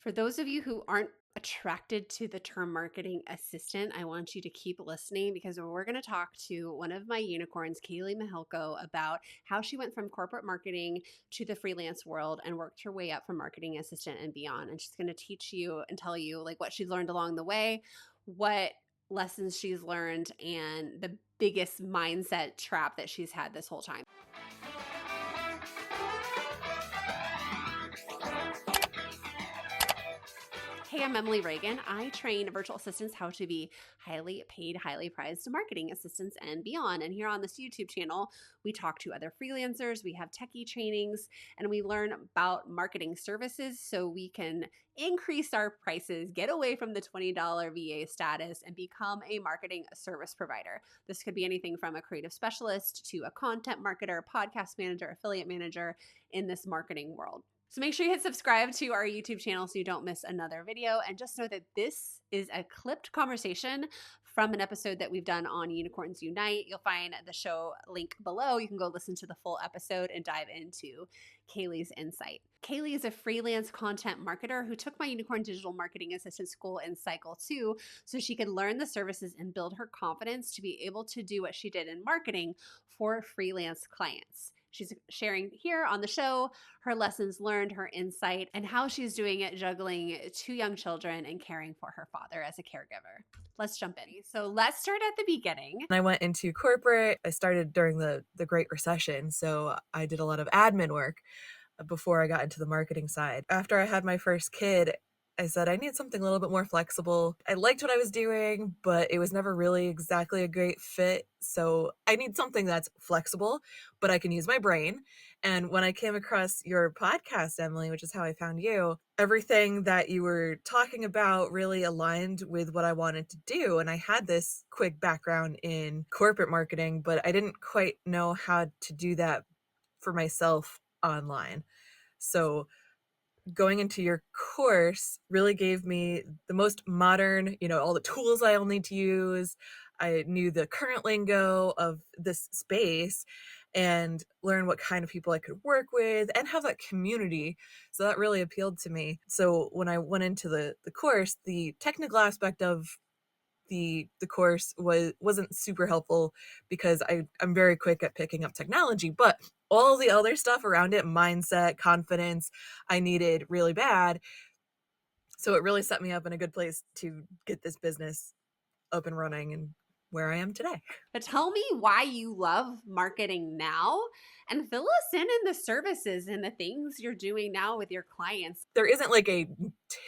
For those of you who aren't attracted to the term marketing assistant, I want you to keep listening because we're going to talk to one of my unicorns, Kayleigh Milhalko, about how she went from corporate marketing to the freelance world and worked her way up from marketing assistant and beyond. And she's going to teach you and tell you like what she's learned along the way, what lessons she's learned, and the biggest mindset trap that she's had this whole time. Hey, I'm Emily Reagan. I train virtual assistants how to be highly paid, highly prized marketing assistants and beyond. And here on this YouTube channel, we talk to other freelancers, we have techie trainings, and we learn about marketing services so we can increase our prices, get away from the $20 VA status, and become a marketing service provider. This could be anything from a creative specialist to a content marketer, podcast manager, affiliate manager in this marketing world. So make sure you hit subscribe to our YouTube channel so you don't miss another video. And just know that this is a clipped conversation from an episode that we've done on Unicorns Unite. You'll find the show link below. You can go listen to the full episode and dive into Kayleigh's insight. Kayleigh is a freelance content marketer who took my Unicorn Digital Marketing Assistant School in Cycle 2 so she could learn the services and build her confidence to be able to do what she did in marketing for freelance clients. She's sharing here on the show her lessons learned, her insight, and how she's doing it juggling 2 young children and caring for her father as a caregiver. Let's jump in. So let's start at the beginning. I went into corporate. I started during the Great Recession, so I did a lot of admin work before I got into the marketing side. After I had my first kid, I said I need something a little bit more flexible. I liked what I was doing, but it was never really exactly a great fit. So I need something that's flexible, but I can use my brain. And when I came across your podcast, Emily, which is how I found you, everything that you were talking about really aligned with what I wanted to do. And I had this quick background in corporate marketing, but I didn't quite know how to do that for myself online. So going into your course really gave me the most modern, all the tools I'll need to use. I knew the current lingo of this space and learn what kind of people I could work with and have that community. So that really appealed to me. So when I went into the course, the technical aspect of the course wasn't super helpful because I'm very quick at picking up technology, but all the other stuff around it, mindset, confidence, I needed really bad. So it really set me up in a good place to get this business up and running and where I am today. But tell me why you love marketing now and fill us in the services and the things you're doing now with your clients. There isn't like a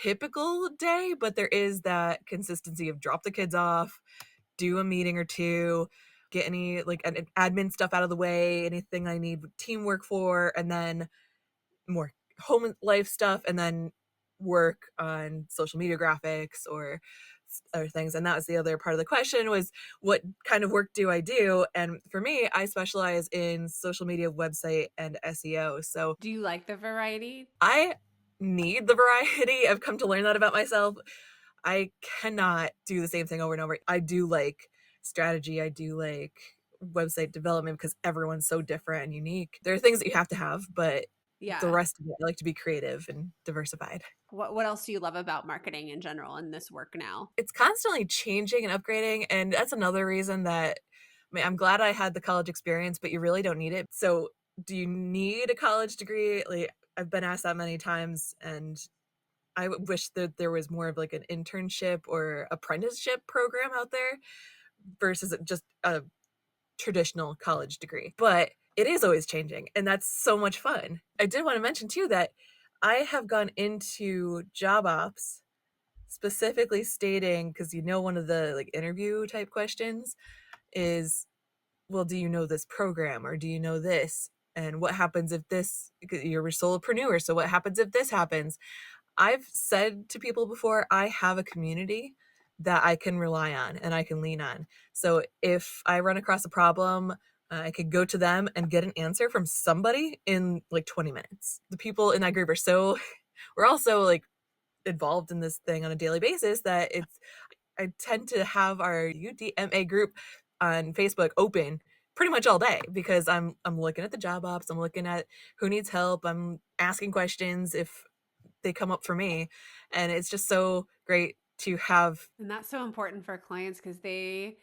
typical day, but there is that consistency of drop the kids off, do a meeting or two, get any like an admin stuff out of the way, anything I need teamwork for, and then more home life stuff, and then work on social media graphics or other things. And that was the other part of the question, was what kind of work do I do? And for me, I specialize in social media, website, and SEO. So do you like the variety? I need the variety. I've come to learn that about myself. I cannot do the same thing over and over. I do like strategy. I do like website development because everyone's so different and unique. There are things that you have to have, but the rest of it, I like to be creative and diversified. What else do you love about marketing in general in this work now? It's constantly changing and upgrading. And that's another reason that, I'm glad I had the college experience, but you really don't need it. So do you need a college degree? Like, I've been asked that many times, and I wish that there was more of like an internship or apprenticeship program out there versus just a traditional college degree. But it is always changing, and that's so much fun. I did want to mention too that I have gone into job ops specifically stating, because one of the like interview type questions is, well, do you know this program, or do you know this? And what happens if this, you're a solopreneur, so what happens if this happens? I've said to people before, I have a community that I can rely on and I can lean on. So if I run across a problem, I could go to them and get an answer from somebody in like 20 minutes. The people in that group we're also like involved in this thing on a daily basis that I tend to have our UDMA group on Facebook open pretty much all day because I'm looking at the job ops, I'm looking at who needs help, I'm asking questions if they come up for me. And it's just so great to have. And that's so important for clients because they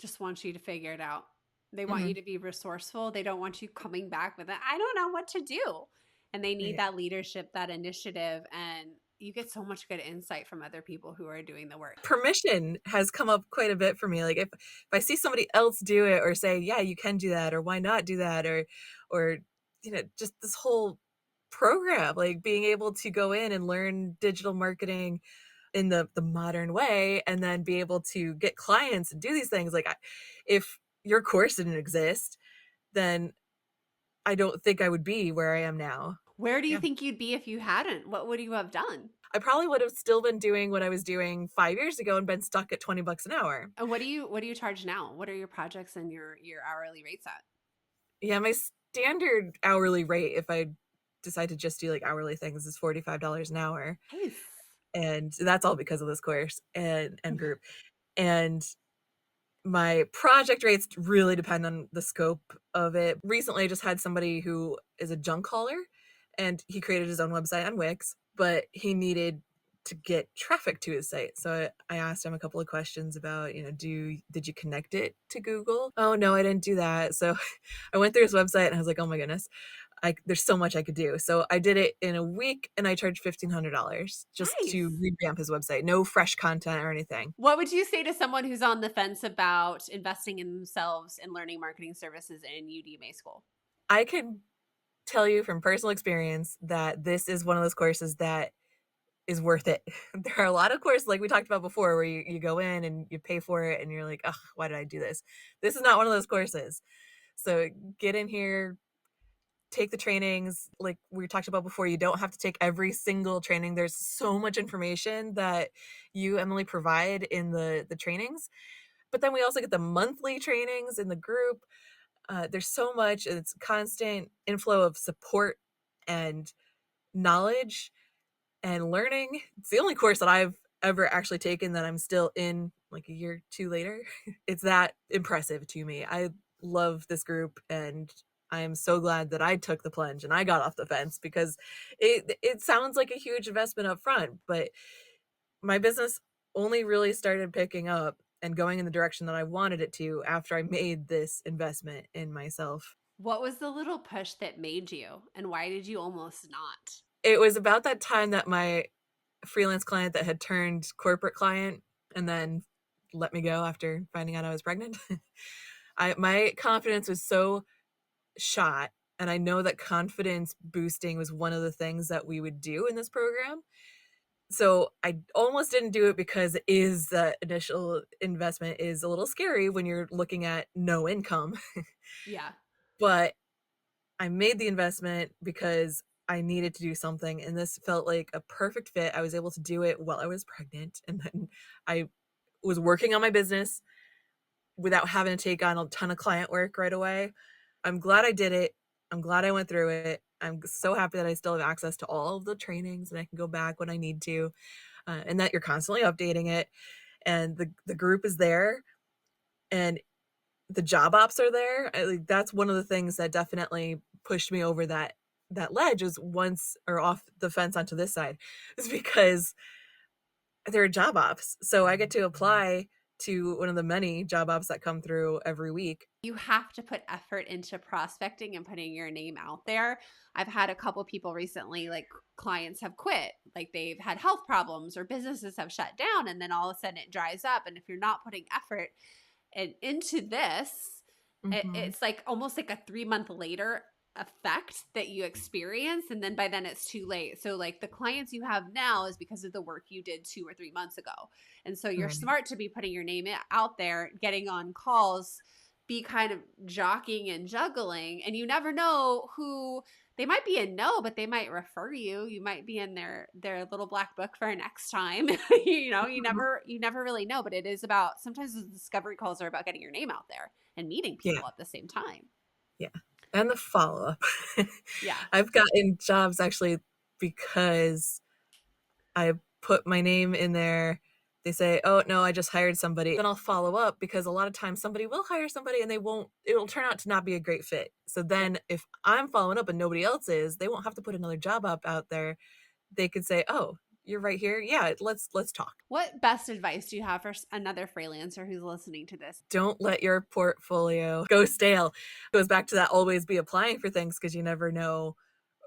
just want you to figure it out. They want you Mhm, to be resourceful. They don't want you coming back with it. I don't know what to do. And they need right. that leadership, that initiative. And you get so much good insight from other people who are doing the work. Permission has come up quite a bit for me. Like if I see somebody else do it or say, "Yeah, you can do that," or "Why not do that?" or just this whole program, like being able to go in and learn digital marketing in the modern way and then be able to get clients and do these things. Like if your course didn't exist, then I don't think I would be where I am now. Where do you Yeah. think you'd be if you hadn't? What would you have done? I probably would have still been doing what I was doing 5 years ago and been stuck at $20 an hour. And what do you charge now? What are your projects and your hourly rates at? Yeah, my standard hourly rate, if I decide to just do, like, hourly things, is $45 an hour, Nice. and that's all because of this course and group, and my project rates really depend on the scope of it. Recently, I just had somebody who is a junk hauler, and he created his own website on Wix, but he needed to get traffic to his site. So I asked him a couple of questions about, did you connect it to Google? Oh, no, I didn't do that. So I went through his website and I was like, oh my goodness, there's so much I could do. So I did it in a week and I charged $1,500 just to Nice. revamp his website. No fresh content or anything. What would you say to someone who's on the fence about investing in themselves and learning marketing services in UDMA School? I can tell you from personal experience that this is one of those courses that is worth it. There are a lot of courses, like we talked about before, where you go in and you pay for it and you're like, "Ugh, why did I do this?" This is not one of those courses. So get in here, take the trainings. Like we talked about before, you don't have to take every single training. There's so much information that you, Emily, provide in the trainings. But then we also get the monthly trainings in the group. There's so much. It's constant inflow of support and knowledge and learning. It's the only course that I've ever actually taken that I'm still in like a year or two later. It's that impressive to me. I love this group and I am so glad that I took the plunge and I got off the fence because it sounds like a huge investment up front, but my business only really started picking up and going in the direction that I wanted it to after I made this investment in myself. What was the little push that made you, and why did you almost not? It was about that time that my freelance client that had turned corporate client and then let me go after finding out I was pregnant. My confidence was so shot, and I know that confidence boosting was one of the things that we would do in this program. So I almost didn't do it because it is the initial investment is a little scary when you're looking at no income. Yeah. But I made the investment because I needed to do something, and this felt like a perfect fit. I was able to do it while I was pregnant, and then I was working on my business without having to take on a ton of client work right away. I'm glad I did it. I'm glad I went through it. I'm so happy that I still have access to all of the trainings and I can go back when I need to, and that you're constantly updating it. And the group is there, and the job ops are there. Like, that's one of the things that definitely pushed me over that ledge is once or off the fence onto this side is because there are job ops. So I get to apply to one of the many job ops that come through every week. You have to put effort into prospecting and putting your name out there. I've had a couple people recently, like clients have quit, like they've had health problems or businesses have shut down, and then all of a sudden it dries up. And if you're not putting effort into this, Mhm. it's like almost like a 3 month later effect that you experience, and then by then it's too late. So like the clients you have now is because of the work you did 2 or 3 months ago, and so you're Right. smart to be putting your name out there, getting on calls, be kind of jockeying and juggling, and you never know who they might be a no, but they might refer you. You might be in their little black book for next time. Mhm. You never really know, but it is about sometimes the discovery calls are about getting your name out there and meeting Yeah, people at the same time. yeah, and the follow-up. Yeah. I've gotten jobs actually because I put my name in there. They say, "Oh, no, I just hired somebody." Then I'll follow up because a lot of times somebody will hire somebody and it'll turn out to not be a great fit. So Yep. then if I'm following up and nobody else is, they won't have to put another job up out there they could say, "Oh, you're right here. Yeah, let's talk." What best advice do you have for another freelancer who's listening to this? Don't let your portfolio go stale. Goes back to that always be applying for things, because you never know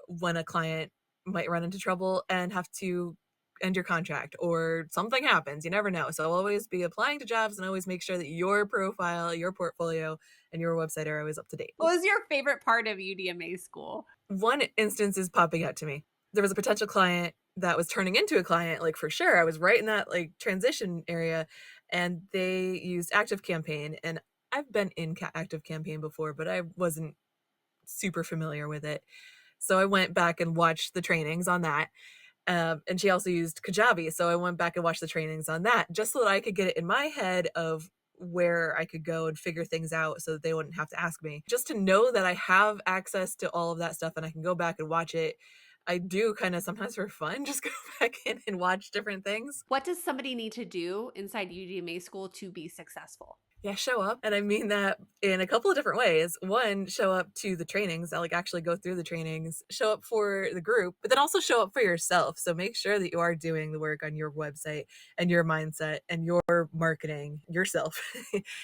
when a client might run into trouble and have to end your contract or something happens. You never know. So always be applying to jobs and always make sure that your profile, your portfolio, and your website are always up to date. What was your favorite part of UDMA school? One instance is popping out to me. There was a potential client that was turning into a client, like for sure. I was right in that like transition area, and they used Active Campaign. And I've been in Active Campaign before, but I wasn't super familiar with it. So I went back and watched the trainings on that. And she also used Kajabi. So I went back and watched the trainings on that just so that I could get it in my head of where I could go and figure things out so that they wouldn't have to ask me. Just to know that I have access to all of that stuff and I can go back and watch it. I do kind of sometimes for fun, just go back in and watch different things. What does somebody need to do inside UDMA school to be successful? Yeah, show up. And I mean that in a couple of different ways. One, show up to the trainings. I like actually go through the trainings, show up for the group, but then also show up for yourself. So make sure that you are doing the work on your website and your mindset and your marketing yourself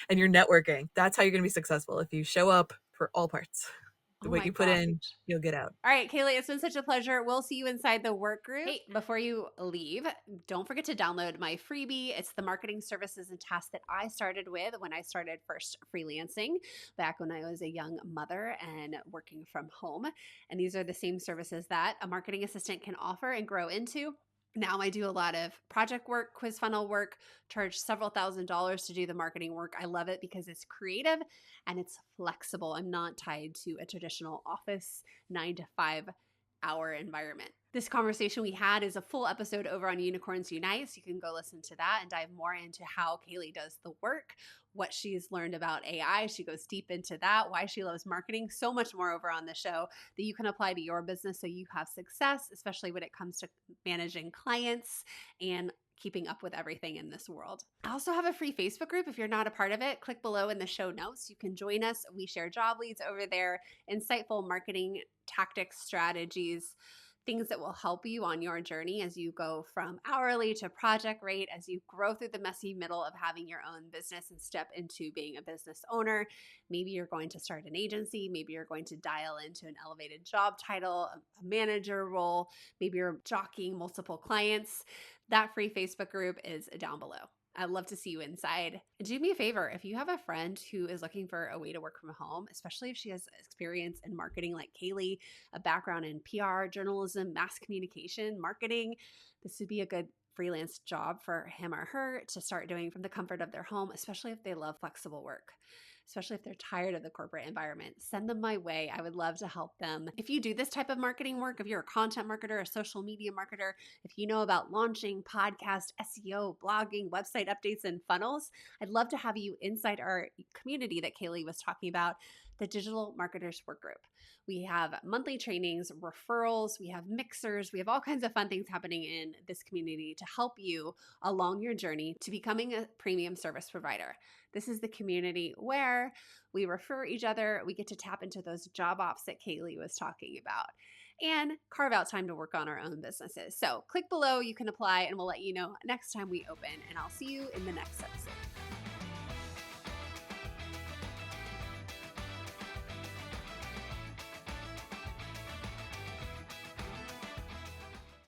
and your networking. That's how you're going to be successful, if you show up for all parts. Oh What my you put gosh. in, you'll get out. All right, Kayleigh, it's been such a pleasure. We'll see you inside the work group. Hey, before you leave, don't forget to download my freebie. It's the marketing services and tasks that I started with when I started first freelancing back when I was a young mother and working from home. And these are the same services that a marketing assistant can offer and grow into. Now I do a lot of project work, quiz funnel work, charge several $1,000s to do the marketing work. I love it because it's creative and it's flexible. I'm not tied to a traditional office 9 to 5 hour environment. This conversation we had is a full episode over on Unicorns Unite, so you can go listen to that and dive more into how Kayleigh does the work, what she's learned about AI. She goes deep into that, why she loves marketing, so much more over on the show that you can apply to your business so you have success, especially when it comes to managing clients and keeping up with everything in this world. I also have a free Facebook group. If you're not a part of it, click below in the show notes. You can join us. We share job leads over there, insightful marketing tactics, strategies, things that will help you on your journey as you go from hourly to project rate, as you grow through the messy middle of having your own business and step into being a business owner. Maybe you're going to start an agency. Maybe you're going to dial into an elevated job title, a manager role. Maybe you're jockeying multiple clients. That free Facebook group is down below. I'd love to see you inside. And do me a favor, if you have a friend who is looking for a way to work from home, especially if she has experience in marketing like Kayleigh, a background in PR, journalism, mass communication, marketing, this would be a good freelance job for him or her to start doing from the comfort of their home, especially if they love flexible work. Especially if they're tired of the corporate environment, send them my way. I would love to help them. If you do this type of marketing work, if you're a content marketer, a social media marketer, if you know about launching, podcast, SEO, blogging, website updates, and funnels, I'd love to have you inside our community that Kayleigh was talking about, the Digital Marketers Work Group. We have monthly trainings, referrals, we have mixers, we have all kinds of fun things happening in this community to help you along your journey to becoming a premium service provider. This is the community where we refer each other, we get to tap into those job ops that Kayleigh was talking about, and carve out time to work on our own businesses. So click below, you can apply, and we'll let you know next time we open, and I'll see you in the next episode.